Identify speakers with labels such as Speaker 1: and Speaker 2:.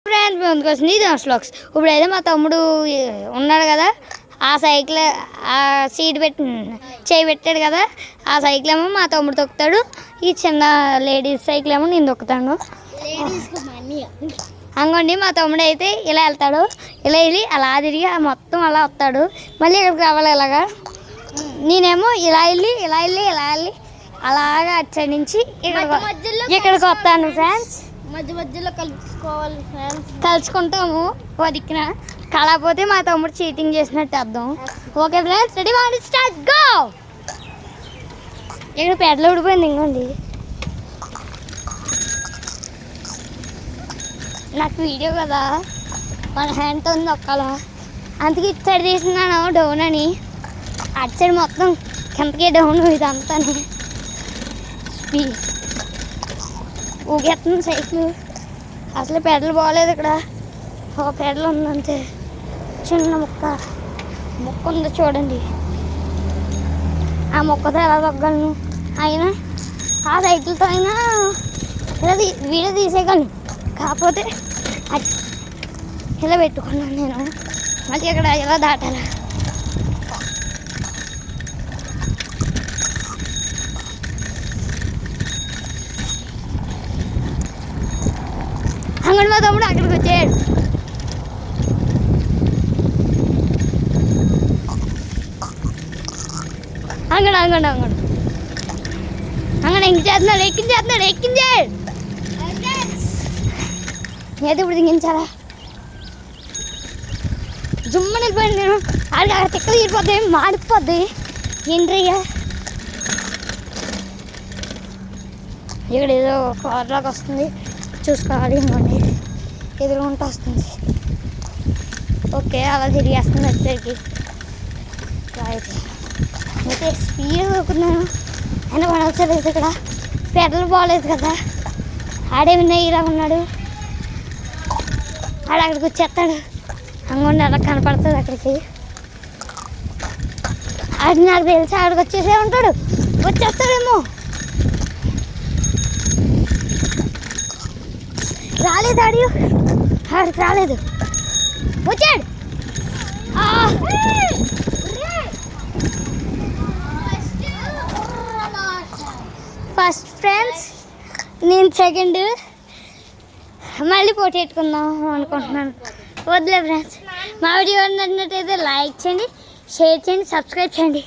Speaker 1: Friends ముందుకు వచ్చింది ఇది స్లాక్స్. ఇప్పుడైతే మా తమ్ముడు ఉన్నాడు కదా, ఆ సైకిల్ ఆ సీట్ చేయి పెట్టాడు కదా, ఆ సైకిల్ ఏమో మా తమ్ముడు తొక్కుతాడు, ఈ చిన్న లేడీస్ సైకిల్ ఏమో నేను తొక్కుతాను. అంగండి మా తమ్ముడు అయితే ఇలా వెళ్తాడు, ఇలా వెళ్ళి అలా తిరిగి మొత్తం అలా వస్తాడు, మళ్ళీ ఇక్కడికి రావాలి ఇలాగా. నేనేమో ఇలా వెళ్ళి ఇలా వెళ్ళి ఇలా వెళ్ళి అలాగా అటు నుంచి ఇక్కడికి వస్తాను ఫ్రెండ్స్.
Speaker 2: మధ్య మధ్యలో కలుసుకోవాలి ఫ్రెండ్స్,
Speaker 1: కలుసుకుంటాము ఓ దిక్కున. కాకపోతే మా తమ్ముడు చీటింగ్ చేసినట్టు అర్థం. Okay friends, ready one start go. ఇక్కడ పెడలు ఊడిపోయింది. ఇంకోండి నాకు వీడియో కదా, మన హ్యాండ్తో నొక్కాల, అందుకే ఇటు సైడ్ తీసినాను డౌన్ అని. అటు సైడ్ మొత్తం కిందకే డౌన్, ఇదంతా ఊగేస్తుంది సైకిల్. అసలు పెడలు బాగలేదు ఇక్కడ, ఒక పెడలు ఉందంతే, చిన్న ముక్క ఉందో చూడండి. ఆ మొక్కతో ఎలా తగ్గలను, అయినా ఆ సైకిల్తో అయినా ఇలా వీడియో తీసేయగలను. కాకపోతే ఇలా పెట్టుకున్నాను నేను, మళ్ళీ ఇక్కడ ఇలా దాటాలి. అంగడి మా తమ్ముడు అక్కడికి వచ్చాడు. అంగడి అంగడి అంగడి అంగడి ఎక్కించేస్తున్నాడు. ఏదో ఇప్పుడు దిగించాలా, జుమ్మని వెళ్ళిపోయాను నేను. అక్కడ తిక్కలు తీరిపోద్ది, మాడిపోద్ది. ఏంట్రయ్యా ఇక్కడ ఏదో కార్లాగా వస్తుంది, చూసుకోవాలి. ఇంకోండి ఎదురుకుంటూ వస్తుంది. ఓకే అలా తిరిగేస్తుంది వచ్చేకి. అయితే స్పీడ్ పోతున్నాను, అయినా పడవచ్చలేదు. ఇక్కడ పెడలు బాగలేదు కదా, ఆడేమిన్నా ఇలా ఉన్నాడు, ఆడ అక్కడికి వచ్చేస్తాడు. అంగోండి అలా కనపడుతుంది అక్కడికి. అది నాకు తెలిసి ఆడికి వచ్చేసే ఉంటాడు, వచ్చేస్తాడేమో. రాలేదు ఆడికి రాలేదు, వచ్చాడు. ఫస్ట్ ఫ్రెండ్స్, నేను సెకండ్. మళ్ళీ పోటీ పెట్టుకుందాం అనుకుంటున్నాను. వద్దులే ఫ్రెండ్స్, మా వీడియో నచ్చినట్టయితే లైక్ చేయండి, షేర్ చేయండి, సబ్స్క్రైబ్ చేయండి.